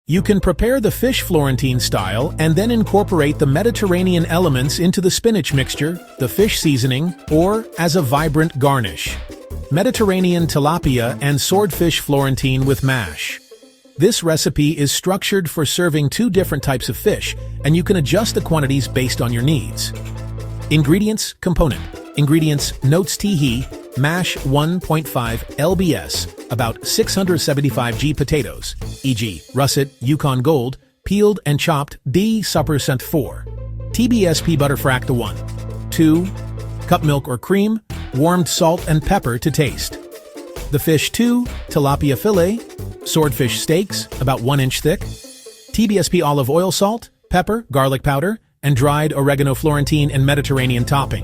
You can prepare the fish Florentine style and then incorporate the Mediterranean elements into the spinach mixture, the fish seasoning, or as a vibrant garnish. Mediterranean Tilapia and Swordfish Florentine with mash. This recipe is structured for serving two different types of fish, and you can adjust the quantities based on your needs. Ingredients component. IngredientsNotesThe, mash 1.5 lbs, about 675 g potatoes, e.g. Russet, Yukon Gold, peeled and chopped D% 4. Tbsp butter frac the 1. 2. Cup milk or cream, warmed salt and pepper to taste. The fish 2. Tilapia fillet, swordfish steaks, about 1 inch thick. Tbsp olive oil salt, pepper, garlic powder, and dried oreganoFlorentine and Mediterranean topping.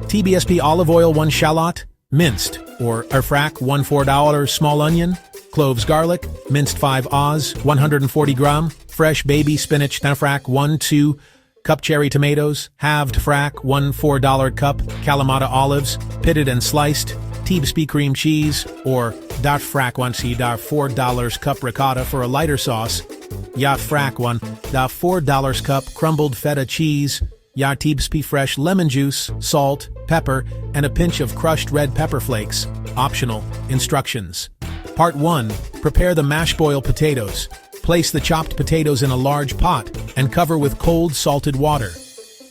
Tbsp olive oil 1 shallot, minced, or frac 1 $4 small onion, cloves garlic, minced 5 Oz, 140 gram, fresh baby spinach frac 1 2, cup cherry tomatoes, halved frac 1 $4 cup, Kalamata olives, pitted and sliced, Tbsp cream cheese, or frac 1 $4 cup ricotta for a lighter sauce, frac 1 $4 cup crumbled feta cheese, Tbsp fresh lemon juice, salt, pepper, and a pinch of crushed red pepper flakes. Optional. Instructions. Part 1. Prepare the mash boiled potatoes. Place the chopped potatoes in a large pot and cover with cold salted water.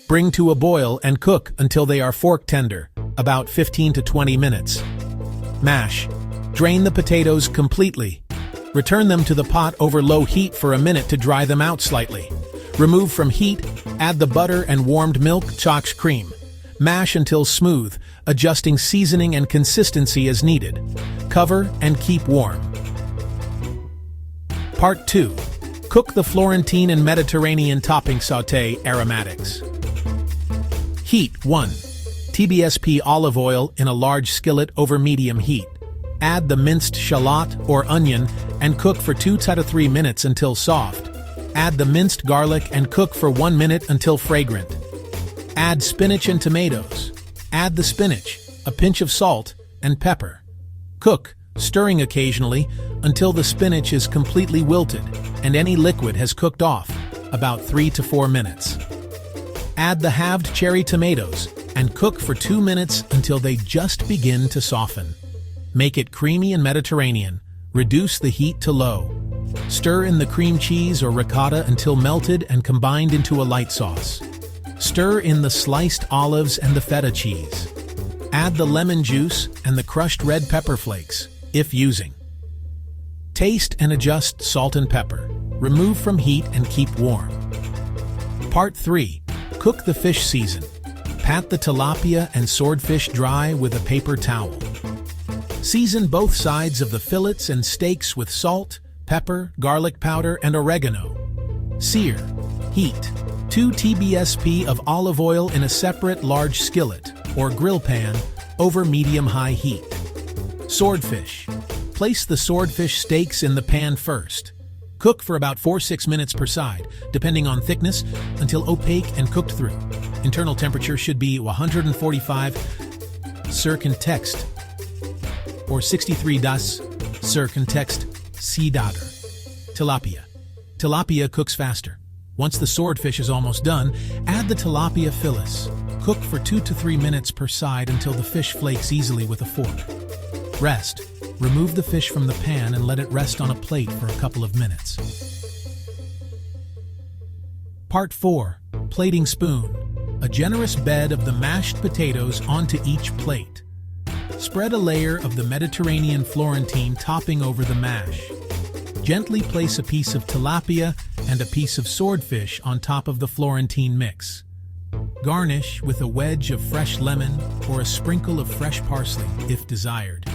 Bring to a boil and cook until they are fork tender, about 15 to 20 minutes. Mash. Drain the potatoes completely. Return them to the pot over low heat for a minute to dry them out slightly. Remove from heat, add the butter and warmed milk / cream. Mash until smooth, adjusting seasoning and consistency as needed. Cover and keep warm. Part 2. Cook the Florentine and Mediterranean topping sauté aromatics. Heat 1. Tbsp olive oil in a large skillet over medium heat. Add the minced shallot or onion and cook for 2 to 3 minutes until soft. Add the minced garlic and cook for 1 minute until fragrant. Add spinach and tomatoes. Add the spinach, a pinch of salt, and pepper. Cook, stirring occasionally, until the spinach is completely wilted and any liquid has cooked off, about 3 to 4 minutes. Add the halved cherry tomatoes and cook for 2 minutes until they just begin to soften. Make it creamy and Mediterranean. Reduce the heat to low. Stir in the cream cheese or ricotta until melted and combined into a light sauce. Stir in the sliced olives and the feta cheese. Add the lemon juice and the crushed red pepper flakes, if using. Taste and adjust salt and pepper. Remove from heat and keep warm. Part 3. Cook the fish season. Pat the tilapia and swordfish dry with a paper towel. Season both sides of the fillets and steaks with salt, pepper, garlic powder, and oregano. Sear. Heat. 2 Tbsp of olive oil in a separate large skillet, or grill pan, over medium-high heat. Swordfish. Place the swordfish steaks in the pan first. Cook for about 4–6 minutes per side, depending on thickness, until opaque and cooked through. Internal temperature should be 145 Celsius or 63 Celsius C. Tilapia. Tilapia cooks faster. Once the swordfish is almost done, add the tilapia fillets. Cook for 2 to 3 minutes per side until the fish flakes easily with a fork. Rest. Remove the fish from the pan and let it rest on a plate for a couple of minutes. Part 4. Plating spoon. A generous bed of the mashed potatoes onto each plate. Spread a layer of the Mediterranean Florentine topping over the mash. Gently place a piece of tilapia and a piece of swordfish on top of the Florentine mix. Garnish with a wedge of fresh lemon or a sprinkle of fresh parsley if desired.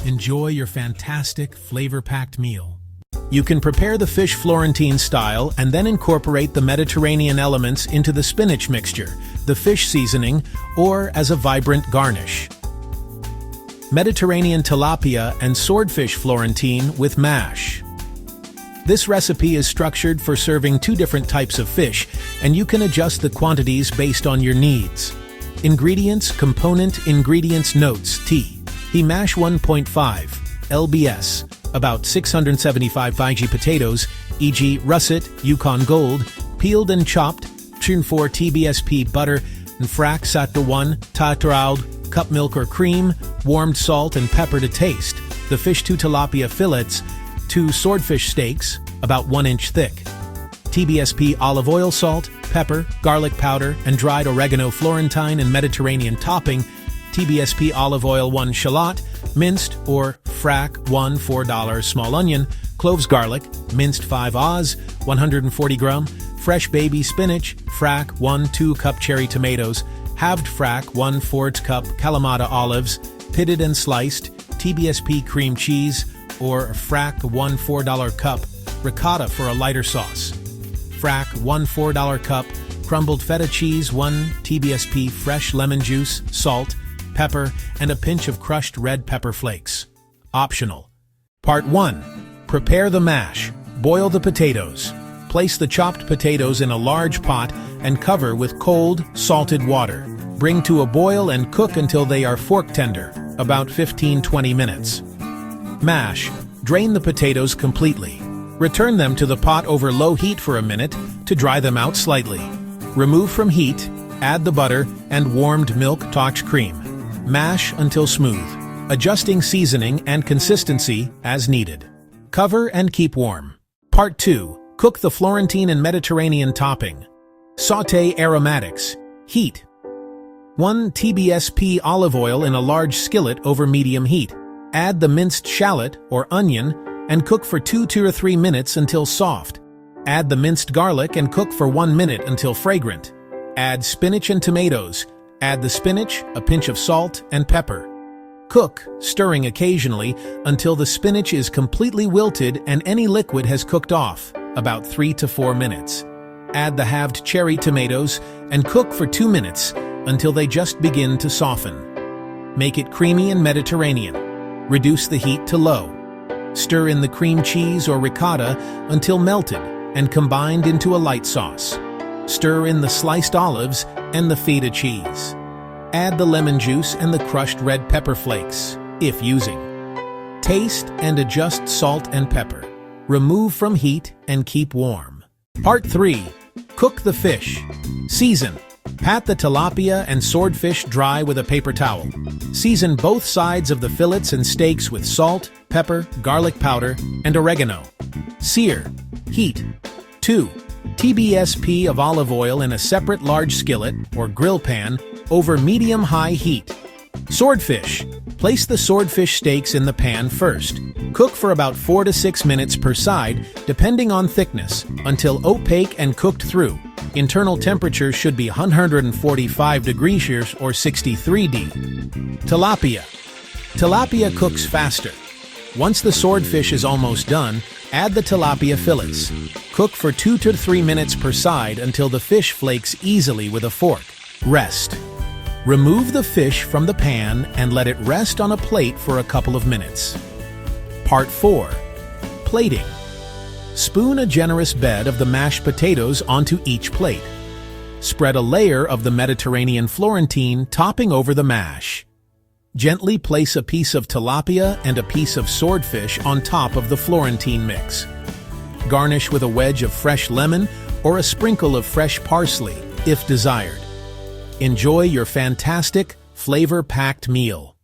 Enjoy your fantastic, flavor-packed meal. You can prepare the fish Florentine style and then incorporate the Mediterranean elements into the spinach mixture, the fish seasoning, or as a vibrant garnish. Mediterranean Tilapia and Swordfish Florentine with mash. This recipe is structured for serving two different types of fish, and you can adjust the quantities based on your needs. Ingredients Component Ingredients NotesThe, mash 1.5 lbs, about 675 g potatoes, e.g. Russet, Yukon Gold, peeled and chopped, 4 Tbsp butter, and frac the 1 tasteThe, cup milk or cream, warmed salt and pepper to taste. The fish 2 tilapia fillets, 2 swordfish steaks, about 1 inch thick. Tbsp olive oil salt, pepper, garlic powder, and dried oreganoFlorentine and Mediterranean topping, Tbsp olive oil 1 shallot, minced or frac 1 $4 small onion, cloves garlic, minced 5 Oz, 140 gram, fresh baby spinach, frac 1 2 cup cherry tomatoes, halved frac 1/4 cup Kalamata olives, pitted and sliced, Tbsp cream cheese, or frac 1 $4 cup ricotta for a lighter sauce. Frac 1 $4 cup crumbled feta cheese, 1 Tbsp fresh lemon juice, salt, pepper, and a pinch of crushed red pepper flakes. Optional. Part 1. Prepare the mash. Boil the potatoes. Place the chopped potatoes in a large pot and cover with cold, salted water. Bring to a boil and cook until they are fork tender, about 15-20 minutes. Mash. Drain the potatoes completely. Return them to the pot over low heat for a minute to dry them out slightly. Remove from heat, add the butter and warmed milk cream. Mash until smooth, adjusting seasoning and consistency as needed. Cover and keep warm. Part 2. Cook the Florentine and Mediterranean topping. Sauté aromatics. Heat. 1 Tbsp olive oil in a large skillet over medium heat. Add the minced shallot or onion and cook for 2 or 3 minutes until soft. Add the minced garlic and cook for 1 minute until fragrant. Add spinach and tomatoes. Add the spinach, a pinch of salt, and pepper. Cook, stirring occasionally, until the spinach is completely wilted and any liquid has cooked off, about 3 to 4 minutes. Add the halved cherry tomatoes and cook for 2 minutes until they just begin to soften. Make it creamy and Mediterranean. Reduce the heat to low. Stir in the cream cheese or ricotta until melted and combined into a light sauce. Stir in the sliced olives and the feta cheese. Add the lemon juice and the crushed red pepper flakes, if using. Taste and adjust salt and pepper. Remove from heat and keep warm. Part 3. Cook the fish. Season. Pat the tilapia and swordfish dry with a paper towel. Season both sides of the fillets and steaks with salt, pepper, garlic powder, and oregano. Sear. Heat. 2 Tbsp of olive oil in a separate large skillet or grill pan over medium-high heat. Swordfish. Place the swordfish steaks in the pan first. Cook for about 4 to 6 minutes per side, depending on thickness, until opaque and cooked through. Internal temperature should be 145 degrees Celsius or 63°. Tilapia. Tilapia cooks faster. Once the swordfish is almost done, add the tilapia fillets. Cook for 2 to 3 minutes per side until the fish flakes easily with a fork. Rest. Remove the fish from the pan and let it rest on a plate for a couple of minutes. Part 4. Plating. Spoon a generous bed of the mashed potatoes onto each plate. Spread a layer of the Mediterranean Florentine topping over the mash. Gently place a piece of tilapia and a piece of swordfish on top of the Florentine mix. Garnish with a wedge of fresh lemon or a sprinkle of fresh parsley, if desired. Enjoy your fantastic, flavor-packed meal.